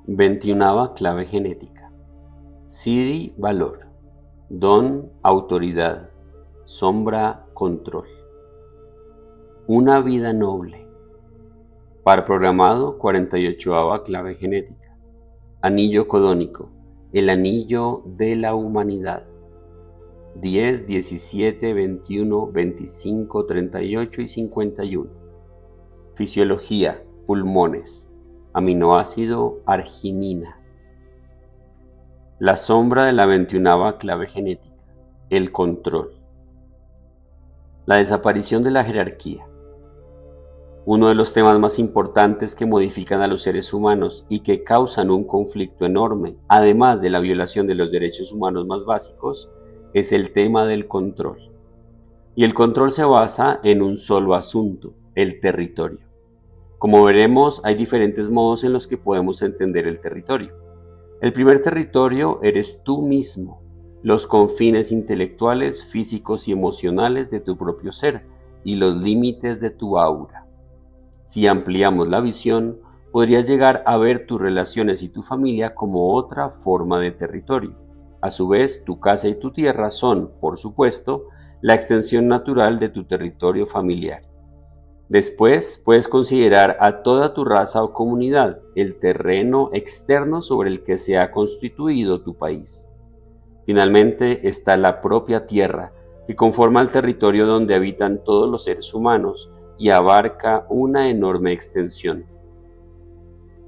21ª clave genética. Siddhi, valor. Don, autoridad. Sombra, control. Una vida noble. Par programado, 48ª clave genética. Anillo codónico. El anillo de la humanidad. 10, 17, 21, 25, 38 y 51. Fisiología, pulmones. Aminoácido arginina. La sombra de la 21ª clave genética, el control. La desaparición de la jerarquía. Uno de los temas más importantes que modifican a los seres humanos y que causan un conflicto enorme, además de la violación de los derechos humanos más básicos, es el tema del control. Y el control se basa en un solo asunto, el territorio. Como veremos, hay diferentes modos en los que podemos entender el territorio. El primer territorio eres tú mismo, los confines intelectuales, físicos y emocionales de tu propio ser y los límites de tu aura. Si ampliamos la visión, podrías llegar a ver tus relaciones y tu familia como otra forma de territorio. A su vez, tu casa y tu tierra son, por supuesto, la extensión natural de tu territorio familiar. Después, puedes considerar a toda tu raza o comunidad, el terreno externo sobre el que se ha constituido tu país. Finalmente está la propia tierra, que conforma el territorio donde habitan todos los seres humanos y abarca una enorme extensión.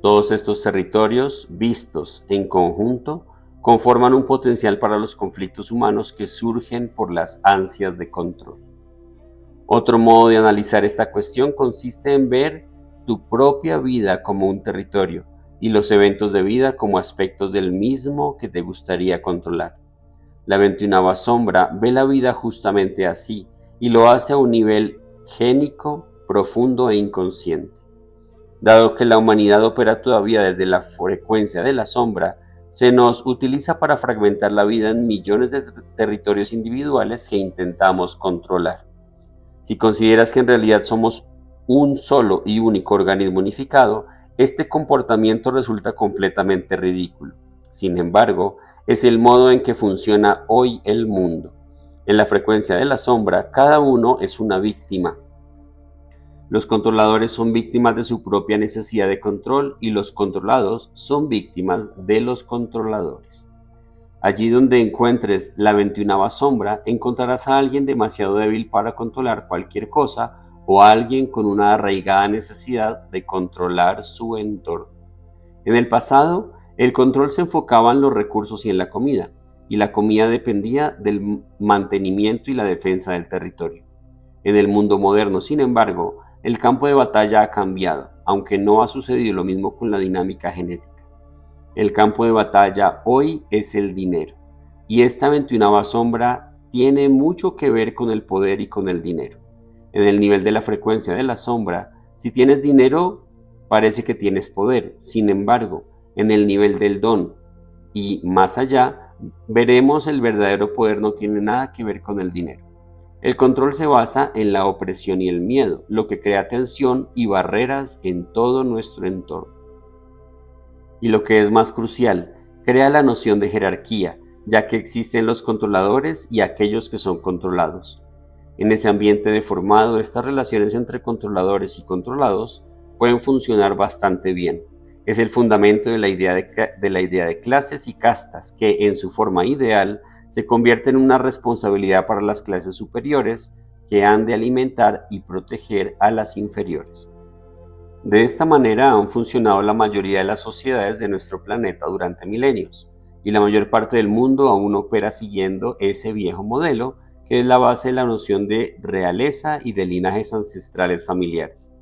Todos estos territorios, vistos en conjunto, conforman un potencial para los conflictos humanos que surgen por las ansias de control. Otro modo de analizar esta cuestión consiste en ver tu propia vida como un territorio y los eventos de vida como aspectos del mismo que te gustaría controlar. La 21ª sombra ve la vida justamente así y lo hace a un nivel génico, profundo e inconsciente. Dado que la humanidad opera todavía desde la frecuencia de la sombra, se nos utiliza para fragmentar la vida en millones de territorios individuales que intentamos controlar. Si consideras que en realidad somos un solo y único organismo unificado, este comportamiento resulta completamente ridículo. Sin embargo, es el modo en que funciona hoy el mundo. En la frecuencia de la sombra, cada uno es una víctima. Los controladores son víctimas de su propia necesidad de control y los controlados son víctimas de los controladores. Allí donde encuentres la 21ª sombra, encontrarás a alguien demasiado débil para controlar cualquier cosa o a alguien con una arraigada necesidad de controlar su entorno. En el pasado, el control se enfocaba en los recursos y en la comida, y la comida dependía del mantenimiento y la defensa del territorio. En el mundo moderno, sin embargo, el campo de batalla ha cambiado, aunque no ha sucedido lo mismo con la dinámica genética. El campo de batalla hoy es el dinero, y esta 21ª sombra tiene mucho que ver con el poder y con el dinero. En el nivel de la frecuencia de la sombra, si tienes dinero, parece que tienes poder. Sin embargo, en el nivel del don y más allá, veremos el verdadero poder no tiene nada que ver con el dinero. El control se basa en la opresión y el miedo, lo que crea tensión y barreras en todo nuestro entorno. Y lo que es más crucial, crea la noción de jerarquía, ya que existen los controladores y aquellos que son controlados. En ese ambiente deformado, estas relaciones entre controladores y controlados pueden funcionar bastante bien. Es el fundamento de la idea de clases y castas, que en su forma ideal se convierte en una responsabilidad para las clases superiores que han de alimentar y proteger a las inferiores. De esta manera han funcionado la mayoría de las sociedades de nuestro planeta durante milenios, y la mayor parte del mundo aún opera siguiendo ese viejo modelo, que es la base de la noción de realeza y de linajes ancestrales familiares.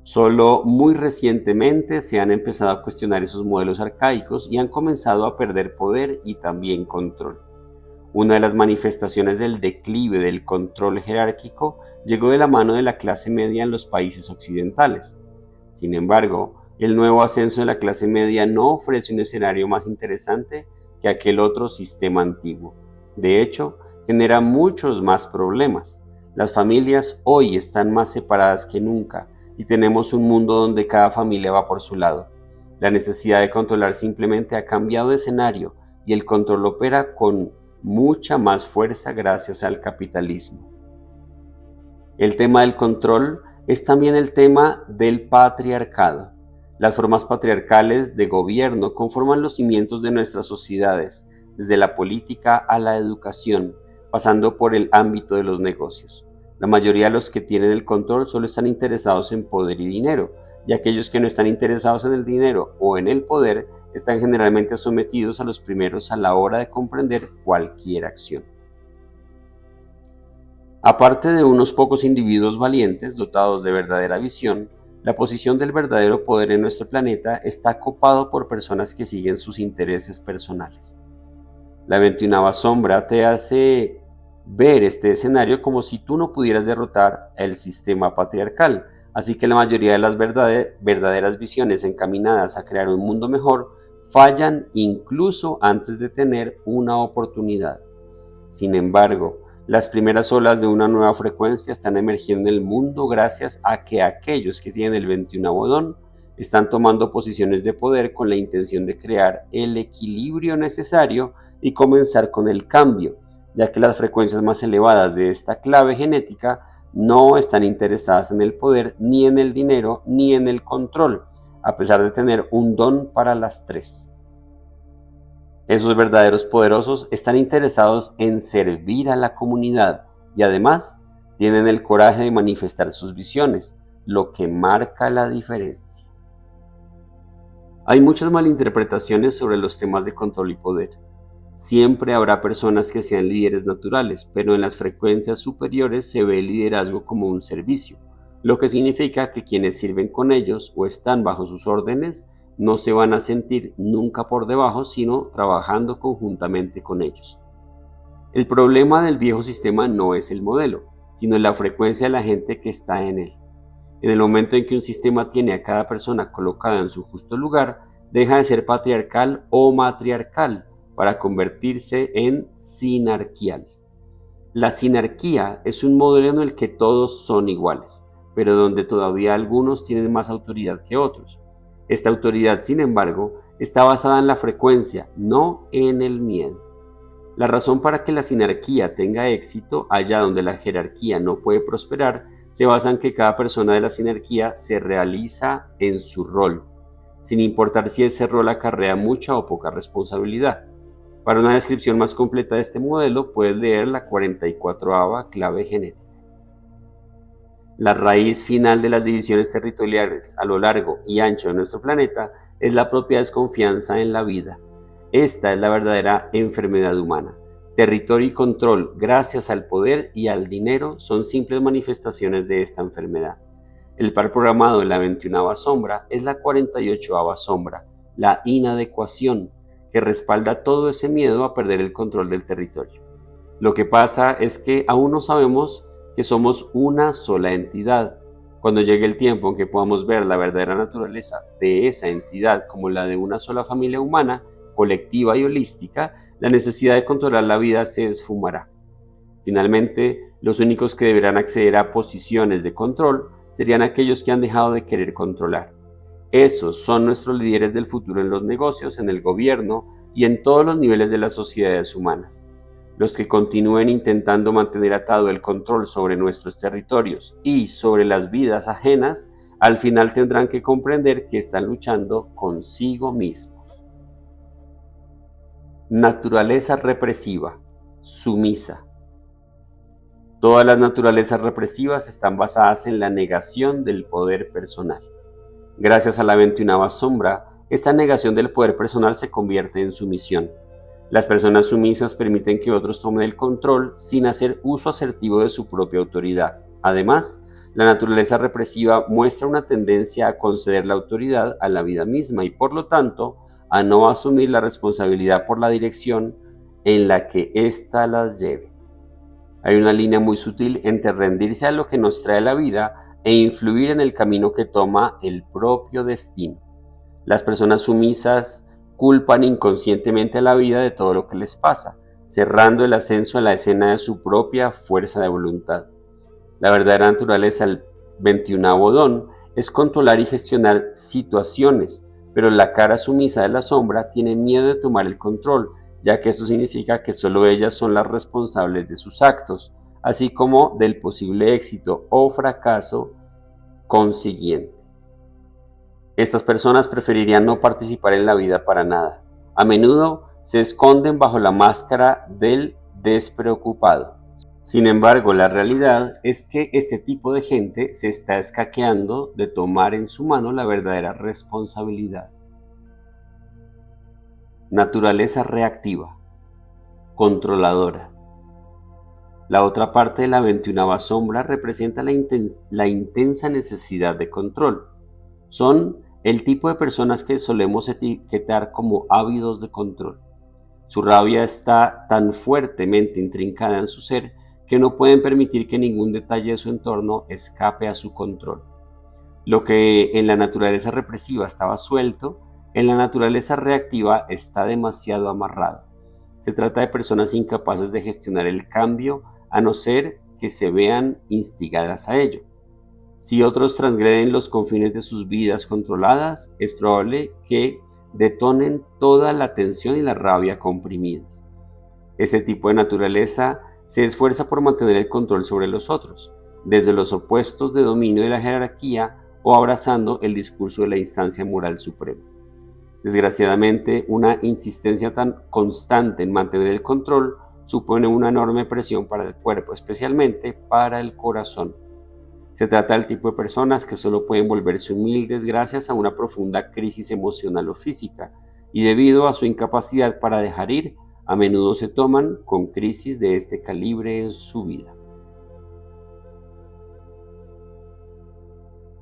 Solo muy recientemente se han empezado a cuestionar esos modelos arcaicos y han comenzado a perder poder y también control. Una de las manifestaciones del declive del control jerárquico llegó de la mano de la clase media en los países occidentales. Sin embargo, el nuevo ascenso de la clase media no ofrece un escenario más interesante que aquel otro sistema antiguo. De hecho, genera muchos más problemas. Las familias hoy están más separadas que nunca y tenemos un mundo donde cada familia va por su lado. La necesidad de controlar simplemente ha cambiado de escenario y el control opera con mucha más fuerza gracias al capitalismo. El tema del control es también el tema del patriarcado. Las formas patriarcales de gobierno conforman los cimientos de nuestras sociedades, desde la política a la educación, pasando por el ámbito de los negocios. La mayoría de los que tienen el control solo están interesados en poder y dinero, y aquellos que no están interesados en el dinero o en el poder están generalmente sometidos a los primeros a la hora de comprender cualquier acción. Aparte de unos pocos individuos valientes dotados de verdadera visión, la posición del verdadero poder en nuestro planeta está copado por personas que siguen sus intereses personales. La 21ª sombra te hace ver este escenario como si tú no pudieras derrotar el sistema patriarcal, así que la mayoría de las verdaderas visiones encaminadas a crear un mundo mejor fallan incluso antes de tener una oportunidad. Sin embargo, las primeras olas de una nueva frecuencia están emergiendo en el mundo gracias a que aquellos que tienen el 21º don están tomando posiciones de poder con la intención de crear el equilibrio necesario y comenzar con el cambio, ya que las frecuencias más elevadas de esta clave genética no están interesadas en el poder, ni en el dinero, ni en el control, a pesar de tener un don para las tres. Esos verdaderos poderosos están interesados en servir a la comunidad y además tienen el coraje de manifestar sus visiones, lo que marca la diferencia. Hay muchas malinterpretaciones sobre los temas de control y poder. Siempre habrá personas que sean líderes naturales, pero en las frecuencias superiores se ve el liderazgo como un servicio, lo que significa que quienes sirven con ellos o están bajo sus órdenes no se van a sentir nunca por debajo, sino trabajando conjuntamente con ellos. El problema del viejo sistema no es el modelo, sino la frecuencia de la gente que está en él. En el momento en que un sistema tiene a cada persona colocada en su justo lugar, deja de ser patriarcal o matriarcal para convertirse en sinarquial. La sinarquía es un modelo en el que todos son iguales, pero donde todavía algunos tienen más autoridad que otros. Esta autoridad, sin embargo, está basada en la frecuencia, no en el miedo. La razón para que la sinarquía tenga éxito allá donde la jerarquía no puede prosperar se basa en que cada persona de la sinarquía se realiza en su rol, sin importar si ese rol acarrea mucha o poca responsabilidad. Para una descripción más completa de este modelo, puedes leer la 44ª clave genética. La raíz final de las divisiones territoriales a lo largo y ancho de nuestro planeta es la propia desconfianza en la vida. Esta es la verdadera enfermedad humana. Territorio y control, gracias al poder y al dinero, son simples manifestaciones de esta enfermedad. El par programado en la 21ª sombra es la 48ª sombra, la inadecuación, que respalda todo ese miedo a perder el control del territorio. Lo que pasa es que aún no sabemos que somos una sola entidad. Cuando llegue el tiempo en que podamos ver la verdadera naturaleza de esa entidad como la de una sola familia humana, colectiva y holística, la necesidad de controlar la vida se esfumará. Finalmente, los únicos que deberán acceder a posiciones de control serían aquellos que han dejado de querer controlar. Esos son nuestros líderes del futuro en los negocios, en el gobierno y en todos los niveles de las sociedades humanas. Los que continúen intentando mantener atado el control sobre nuestros territorios y sobre las vidas ajenas, al final tendrán que comprender que están luchando consigo mismos. Naturaleza represiva, sumisa. Todas las naturalezas represivas están basadas en la negación del poder personal. Gracias a la 21ª sombra, esta negación del poder personal se convierte en sumisión. Las personas sumisas permiten que otros tomen el control sin hacer uso asertivo de su propia autoridad. Además, la naturaleza represiva muestra una tendencia a conceder la autoridad a la vida misma y, por lo tanto, a no asumir la responsabilidad por la dirección en la que ésta las lleve. Hay una línea muy sutil entre rendirse a lo que nos trae la vida e influir en el camino que toma el propio destino. Las personas sumisas culpan inconscientemente a la vida de todo lo que les pasa, cerrando el ascenso a la escena de su propia fuerza de voluntad. La verdadera naturaleza del 21º don es controlar y gestionar situaciones, pero la cara sumisa de la sombra tiene miedo de tomar el control, ya que eso significa que solo ellas son las responsables de sus actos, así como del posible éxito o fracaso consiguiente. Estas personas preferirían no participar en la vida para nada. A menudo se esconden bajo la máscara del despreocupado. Sin embargo, la realidad es que este tipo de gente se está escaqueando de tomar en su mano la verdadera responsabilidad. Naturaleza reactiva, controladora. La otra parte de la 21ª sombra representa la intensa necesidad de control. Son el tipo de personas que solemos etiquetar como ávidos de control. Su rabia está tan fuertemente intrincada en su ser que no pueden permitir que ningún detalle de su entorno escape a su control. Lo que en la naturaleza represiva estaba suelto, en la naturaleza reactiva está demasiado amarrado. Se trata de personas incapaces de gestionar el cambio a no ser que se vean instigadas a ello. Si otros transgreden los confines de sus vidas controladas, es probable que detonen toda la tensión y la rabia comprimidas. Este tipo de naturaleza se esfuerza por mantener el control sobre los otros, desde los opuestos de dominio de la jerarquía o abrazando el discurso de la instancia moral suprema. Desgraciadamente, una insistencia tan constante en mantener el control supone una enorme presión para el cuerpo, especialmente para el corazón. Se trata del tipo de personas que solo pueden volverse humildes gracias a una profunda crisis emocional o física, y debido a su incapacidad para dejar ir, a menudo se toman con crisis de este calibre en su vida.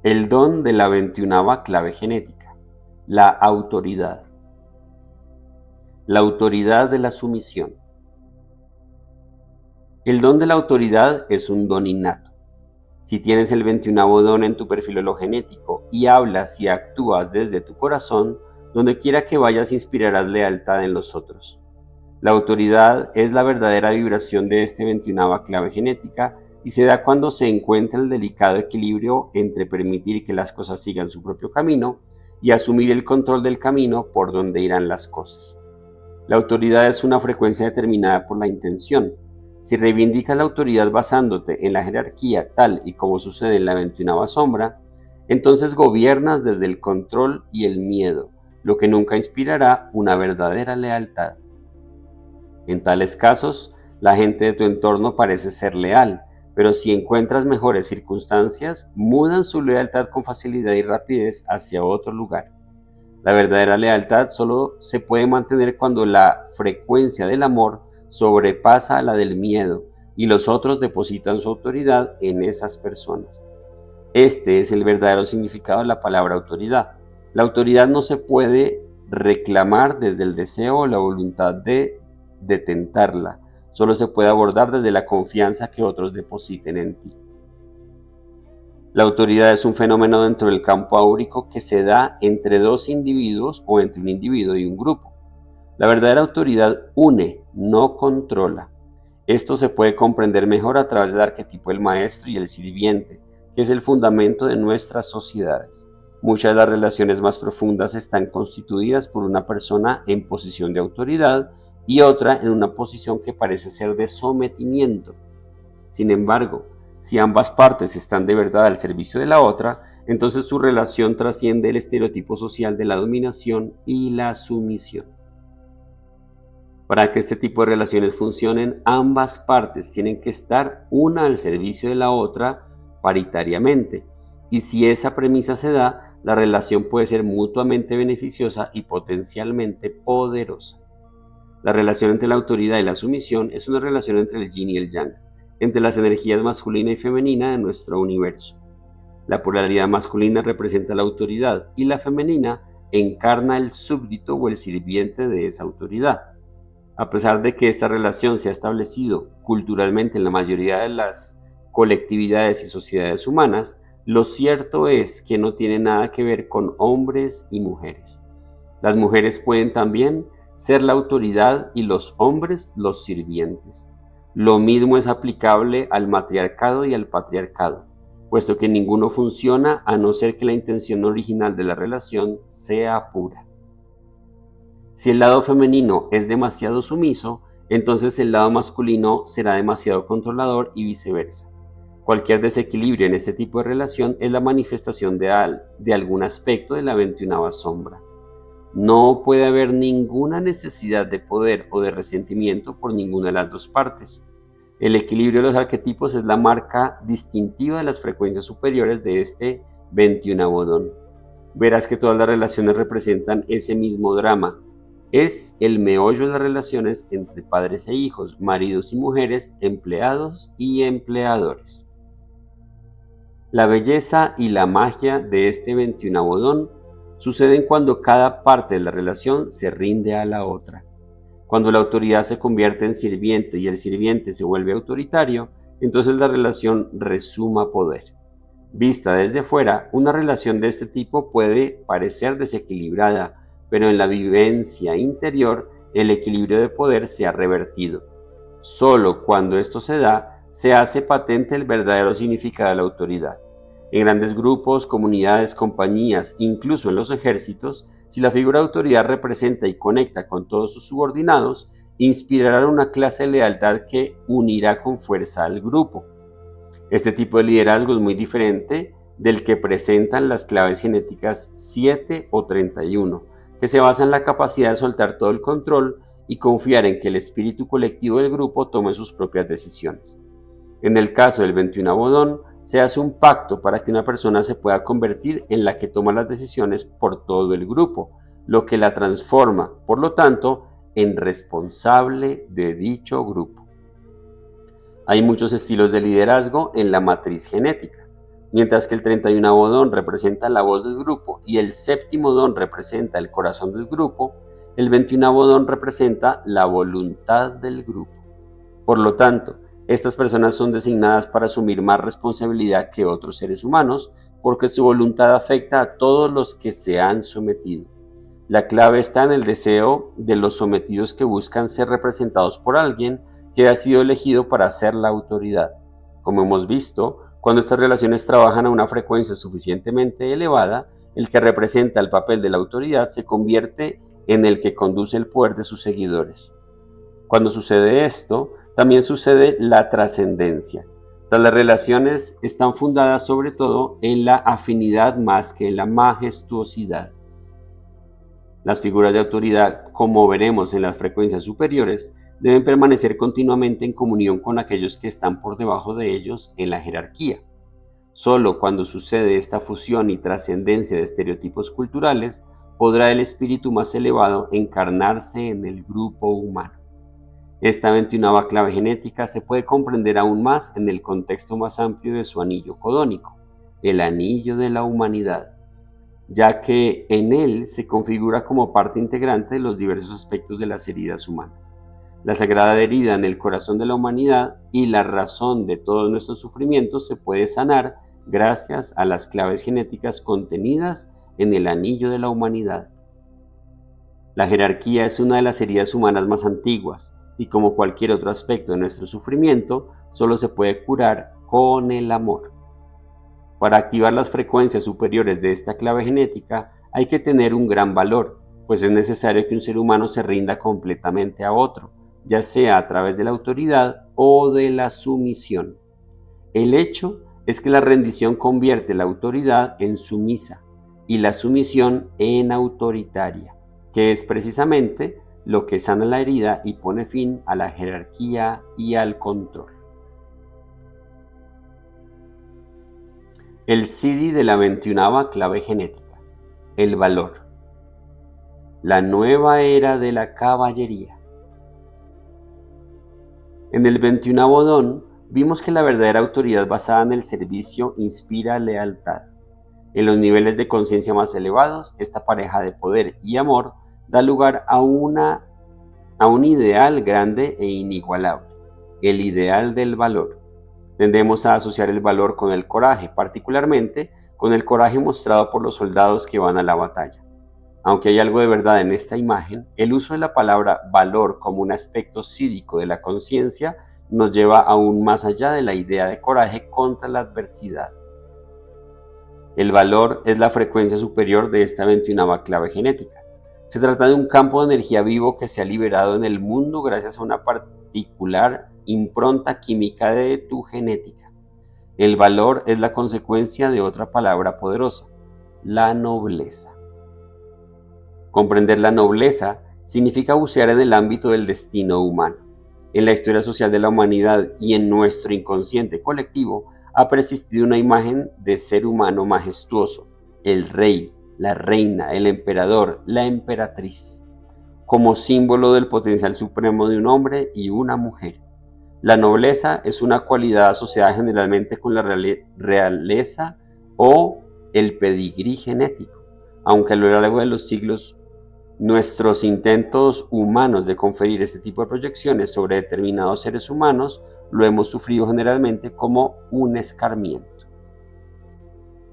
El don de la 21ª clave genética, la autoridad. La autoridad de la sumisión. El don de la autoridad es un don innato. Si tienes el 21º don en tu perfil hologenético y hablas y actúas desde tu corazón, donde quiera que vayas inspirarás lealtad en los otros. La autoridad es la verdadera vibración de este 21ª clave genética y se da cuando se encuentra el delicado equilibrio entre permitir que las cosas sigan su propio camino y asumir el control del camino por donde irán las cosas. La autoridad es una frecuencia determinada por la intención. Si reivindicas la autoridad basándote en la jerarquía tal y como sucede en la 21ª sombra, entonces gobiernas desde el control y el miedo, lo que nunca inspirará una verdadera lealtad. En tales casos, la gente de tu entorno parece ser leal, pero si encuentras mejores circunstancias, mudan su lealtad con facilidad y rapidez hacia otro lugar. La verdadera lealtad solo se puede mantener cuando la frecuencia del amor sobrepasa a la del miedo y los otros depositan su autoridad en esas personas. Este es el verdadero significado de la palabra autoridad. La autoridad no se puede reclamar desde el deseo o la voluntad de detentarla, solo se puede abordar desde la confianza que otros depositen en ti. La autoridad es un fenómeno dentro del campo áurico que se da entre dos individuos o entre un individuo y un grupo. La verdadera autoridad une, no controla. Esto se puede comprender mejor a través del arquetipo del maestro y el sirviente, que es el fundamento de nuestras sociedades. Muchas de las relaciones más profundas están constituidas por una persona en posición de autoridad y otra en una posición que parece ser de sometimiento. Sin embargo, si ambas partes están de verdad al servicio de la otra, entonces su relación trasciende el estereotipo social de la dominación y la sumisión. Para que este tipo de relaciones funcionen, ambas partes tienen que estar una al servicio de la otra paritariamente. Y si esa premisa se da, la relación puede ser mutuamente beneficiosa y potencialmente poderosa. La relación entre la autoridad y la sumisión es una relación entre el yin y el yang, entre las energías masculina y femenina de nuestro universo. La polaridad masculina representa la autoridad y la femenina encarna el súbdito o el sirviente de esa autoridad. A pesar de que esta relación se ha establecido culturalmente en la mayoría de las colectividades y sociedades humanas, lo cierto es que no tiene nada que ver con hombres y mujeres. Las mujeres pueden también ser la autoridad y los hombres los sirvientes. Lo mismo es aplicable al matriarcado y al patriarcado. puesto que ninguno funciona a no ser que la intención original de la relación sea pura. Si el lado femenino es demasiado sumiso, entonces el lado masculino será demasiado controlador y viceversa. Cualquier desequilibrio en este tipo de relación es la manifestación de algún aspecto de la 21ª sombra. No puede haber ninguna necesidad de poder o de resentimiento por ninguna de las dos partes. El equilibrio de los arquetipos es la marca distintiva de las frecuencias superiores de este 21º don. Verás que todas las relaciones representan ese mismo drama. Es el meollo de las relaciones entre padres e hijos, maridos y mujeres, empleados y empleadores. La belleza y la magia de este 21º don suceden cuando cada parte de la relación se rinde a la otra. Cuando la autoridad se convierte en sirviente y el sirviente se vuelve autoritario, entonces la relación resuma poder. Vista desde fuera, una relación de este tipo puede parecer desequilibrada, pero en la vivencia interior el equilibrio de poder se ha revertido. Solo cuando esto se da, se hace patente el verdadero significado de la autoridad. En grandes grupos, comunidades, compañías, incluso en los ejércitos, si la figura de autoridad representa y conecta con todos sus subordinados, inspirará una clase de lealtad que unirá con fuerza al grupo. Este tipo de liderazgo es muy diferente del que presentan las claves genéticas 7 o 31, que se basa en la capacidad de soltar todo el control y confiar en que el espíritu colectivo del grupo tome sus propias decisiones. En el caso del 21º don, se hace un pacto para que una persona se pueda convertir en la que toma las decisiones por todo el grupo, lo que la transforma, por lo tanto, en responsable de dicho grupo. Hay muchos estilos de liderazgo en la matriz genética. Mientras que el 31º don representa la voz del grupo y el 7º don representa el corazón del grupo, el 21º don representa la voluntad del grupo. Por lo tanto, estas personas son designadas para asumir más responsabilidad que otros seres humanos, porque su voluntad afecta a todos los que se han sometido. La clave está en el deseo de los sometidos que buscan ser representados por alguien que ha sido elegido para ser la autoridad. Como hemos visto, cuando estas relaciones trabajan a una frecuencia suficientemente elevada, el que representa el papel de la autoridad se convierte en el que conduce el poder de sus seguidores. Cuando sucede esto, también sucede la trascendencia. Las relaciones están fundadas sobre todo en la afinidad más que en la majestuosidad. Las figuras de autoridad, como veremos en las frecuencias superiores, deben permanecer continuamente en comunión con aquellos que están por debajo de ellos en la jerarquía. Solo cuando sucede esta fusión y trascendencia de estereotipos culturales, podrá el espíritu más elevado encarnarse en el grupo humano. Esta 21ª clave genética se puede comprender aún más en el contexto más amplio de su anillo codónico, el anillo de la humanidad, ya que en él se configura como parte integrante de los diversos aspectos de las heridas humanas. La sagrada herida en el corazón de la humanidad y la razón de todos nuestros sufrimientos se puede sanar gracias a las claves genéticas contenidas en el anillo de la humanidad. La jerarquía es una de las heridas humanas más antiguas y, como cualquier otro aspecto de nuestro sufrimiento, solo se puede curar con el amor. Para activar las frecuencias superiores de esta clave genética hay que tener un gran valor, pues es necesario que un ser humano se rinda completamente a otro, ya sea a través de la autoridad o de la sumisión. El hecho es que la rendición convierte la autoridad en sumisa y la sumisión en autoritaria, que es precisamente lo que sana la herida y pone fin a la jerarquía y al control. El CD de la 21ª clave genética, el valor. La nueva era de la caballería. En el 21º don, vimos que la verdadera autoridad basada en el servicio inspira lealtad. En los niveles de conciencia más elevados, esta pareja de poder y amor da lugar a un ideal grande e inigualable, el ideal del valor. Tendemos a asociar el valor con el coraje, particularmente con el coraje mostrado por los soldados que van a la batalla. Aunque hay algo de verdad en esta imagen, el uso de la palabra valor como un aspecto psíquico de la conciencia nos lleva aún más allá de la idea de coraje contra la adversidad. El valor es la frecuencia superior de esta 21ª clave genética. Se trata de un campo de energía vivo que se ha liberado en el mundo gracias a una particular impronta química de tu genética. El valor es la consecuencia de otra palabra poderosa, la nobleza. Comprender la nobleza significa bucear en el ámbito del destino humano. En la historia social de la humanidad y en nuestro inconsciente colectivo ha persistido una imagen de ser humano majestuoso, el rey, la reina, el emperador, la emperatriz, como símbolo del potencial supremo de un hombre y una mujer. La nobleza es una cualidad asociada generalmente con la realeza o el pedigrí genético, aunque a lo largo de los siglos nuestros intentos humanos de conferir este tipo de proyecciones sobre determinados seres humanos lo hemos sufrido generalmente como un escarmiento.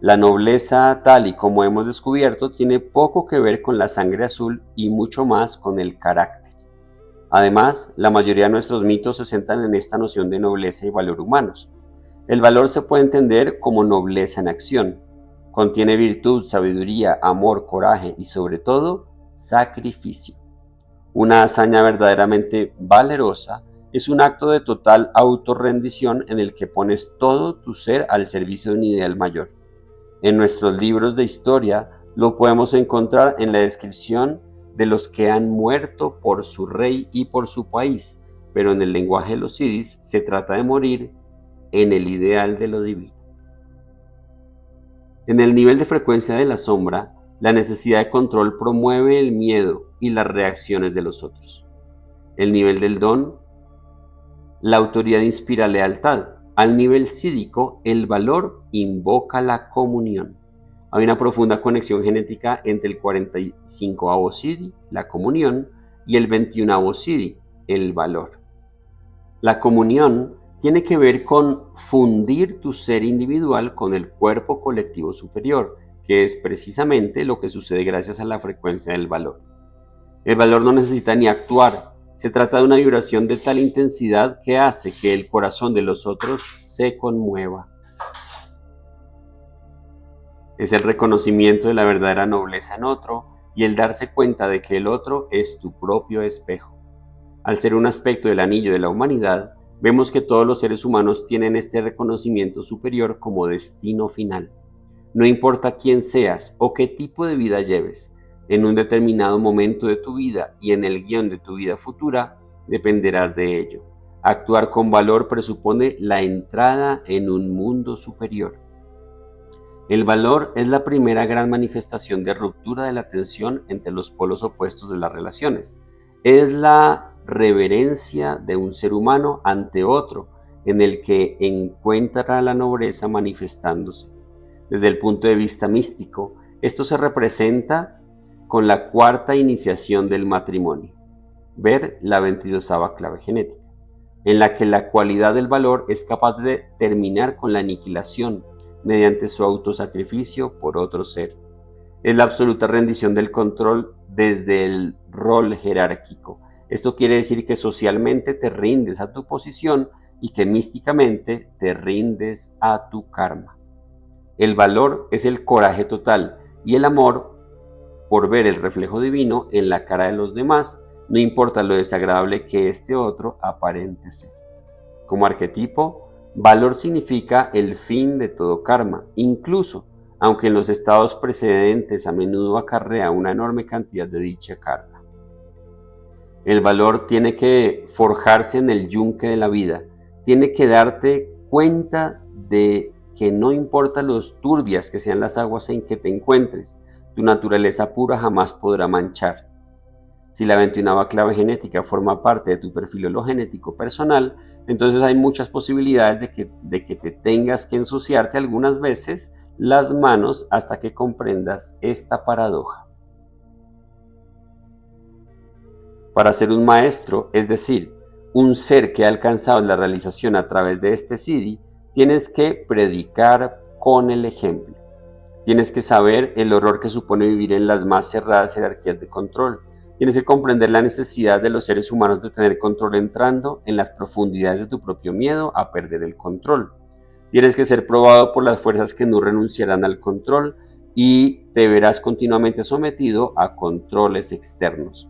La nobleza, tal y como hemos descubierto, tiene poco que ver con la sangre azul y mucho más con el carácter. Además, la mayoría de nuestros mitos se centran en esta noción de nobleza y valor humanos. El valor se puede entender como nobleza en acción. Contiene virtud, sabiduría, amor, coraje y sobre todo, sacrificio. Una hazaña verdaderamente valerosa es un acto de total autorrendición en el que pones todo tu ser al servicio de un ideal mayor. En nuestros libros de historia lo podemos encontrar en la descripción de los que han muerto por su rey y por su país, pero en el lenguaje de los siddhis se trata de morir en el ideal de lo divino. En el nivel de frecuencia de la sombra, la necesidad de control promueve el miedo y las reacciones de los otros. El nivel del don, la autoridad inspira lealtad. Al nivel sídico, el valor invoca la comunión. Hay una profunda conexión genética entre el 45º siddhi, la comunión, y el 21º siddhi, el valor. La comunión tiene que ver con fundir tu ser individual con el cuerpo colectivo superior, que es precisamente lo que sucede gracias a la frecuencia del valor. El valor no necesita ni actuar, se trata de una vibración de tal intensidad que hace que el corazón de los otros se conmueva. Es el reconocimiento de la verdadera nobleza en otro y el darse cuenta de que el otro es tu propio espejo. Al ser un aspecto del anillo de la humanidad, vemos que todos los seres humanos tienen este reconocimiento superior como destino final. No importa quién seas o qué tipo de vida lleves, en un determinado momento de tu vida y en el guión de tu vida futura, dependerás de ello. Actuar con valor presupone la entrada en un mundo superior. El valor es la primera gran manifestación de ruptura de la tensión entre los polos opuestos de las relaciones. Es la reverencia de un ser humano ante otro, en el que encuentra la nobleza manifestándose. Desde el punto de vista místico, esto se representa con la cuarta iniciación del matrimonio, ver la 22ª clave genética, en la que la cualidad del valor es capaz de terminar con la aniquilación mediante su autosacrificio por otro ser. Es la absoluta rendición del control desde el rol jerárquico. Esto quiere decir que socialmente te rindes a tu posición y que místicamente te rindes a tu karma. El valor es el coraje total y el amor por ver el reflejo divino en la cara de los demás, no importa lo desagradable que este otro aparente ser. Como arquetipo, valor significa el fin de todo karma, incluso aunque en los estados precedentes a menudo acarrea una enorme cantidad de dicha karma. El valor tiene que forjarse en el yunque de la vida, tiene que darte cuenta de que no importa los turbias que sean las aguas en que te encuentres, tu naturaleza pura jamás podrá manchar. Si la 21ª clave genética forma parte de tu perfil hologenético personal, entonces hay muchas posibilidades de que te tengas que ensuciarte algunas veces las manos hasta que comprendas esta paradoja. Para ser un maestro, es decir, un ser que ha alcanzado la realización a través de este siddhi, tienes que predicar con el ejemplo. Tienes que saber el horror que supone vivir en las más cerradas jerarquías de control. Tienes que comprender la necesidad de los seres humanos de tener control entrando en las profundidades de tu propio miedo a perder el control. Tienes que ser probado por las fuerzas que no renunciarán al control y te verás continuamente sometido a controles externos.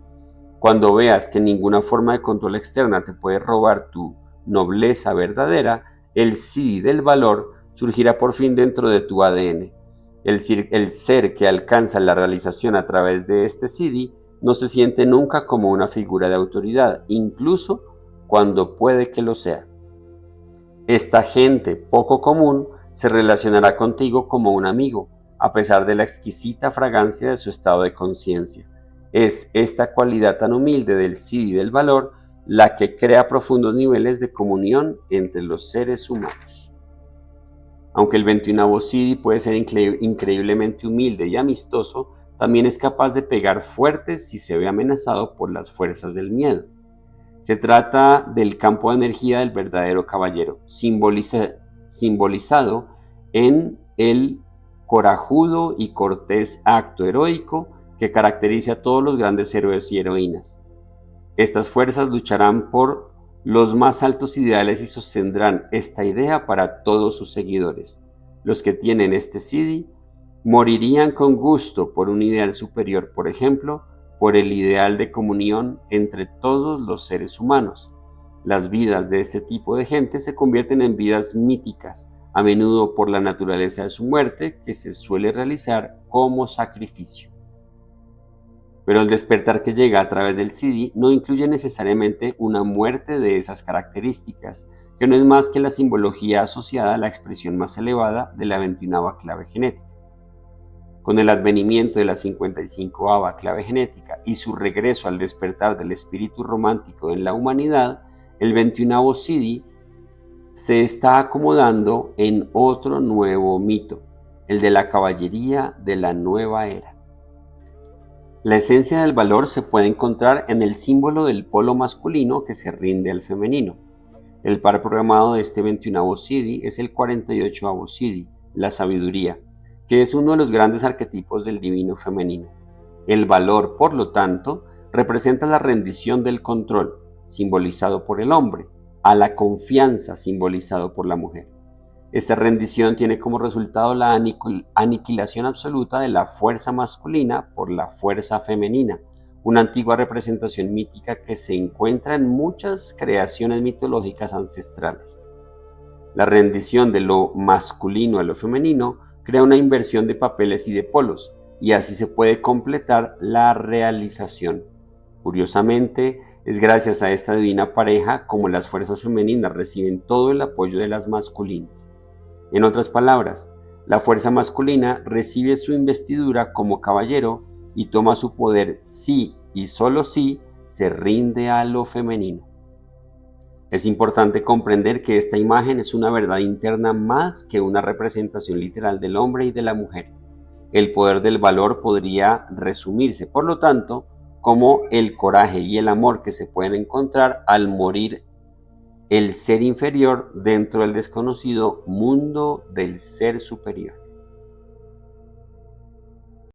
Cuando veas que ninguna forma de control externa te puede robar tu nobleza verdadera, el sí del valor surgirá por fin dentro de tu ADN. El ser que alcanza la realización a través de este CD no se siente nunca como una figura de autoridad, incluso cuando puede que lo sea. Esta gente poco común se relacionará contigo como un amigo, a pesar de la exquisita fragancia de su estado de conciencia. Es esta cualidad tan humilde del sí y del valor la que crea profundos niveles de comunión entre los seres humanos. Aunque el 21º Siddhi puede ser increíblemente humilde y amistoso, también es capaz de pegar fuerte si se ve amenazado por las fuerzas del miedo. Se trata del campo de energía del verdadero caballero, simbolizado en el corajudo y cortés acto heroico que caracteriza a todos los grandes héroes y heroínas. Estas fuerzas lucharán por los más altos ideales y sostendrán esta idea para todos sus seguidores. Los que tienen este Siddhi morirían con gusto por un ideal superior, por ejemplo, por el ideal de comunión entre todos los seres humanos. Las vidas de este tipo de gente se convierten en vidas míticas, a menudo por la naturaleza de su muerte, que se suele realizar como sacrificio. Pero el despertar que llega a través del Siddhi no incluye necesariamente una muerte de esas características, que no es más que la simbología asociada a la expresión más elevada de la 21ª clave genética. Con el advenimiento de la 55ª clave genética y su regreso al despertar del espíritu romántico en la humanidad, el 21º Siddhi se está acomodando en otro nuevo mito, el de la caballería de la nueva era. La esencia del valor se puede encontrar en el símbolo del polo masculino que se rinde al femenino. El par programado de este 21º Siddhi es el 48º Siddhi, la sabiduría, que es uno de los grandes arquetipos del divino femenino. El valor, por lo tanto, representa la rendición del control, simbolizado por el hombre, a la confianza, simbolizado por la mujer. Esta rendición tiene como resultado la aniquilación absoluta de la fuerza masculina por la fuerza femenina, una antigua representación mítica que se encuentra en muchas creaciones mitológicas ancestrales. La rendición de lo masculino a lo femenino crea una inversión de papeles y de polos, y así se puede completar la realización. Curiosamente, es gracias a esta divina pareja como las fuerzas femeninas reciben todo el apoyo de las masculinas. En otras palabras, la fuerza masculina recibe su investidura como caballero y toma su poder si y solo si se rinde a lo femenino. Es importante comprender que esta imagen es una verdad interna más que una representación literal del hombre y de la mujer. El poder del valor podría resumirse, por lo tanto, como el coraje y el amor que se pueden encontrar al morir el ser inferior dentro del desconocido mundo del ser superior.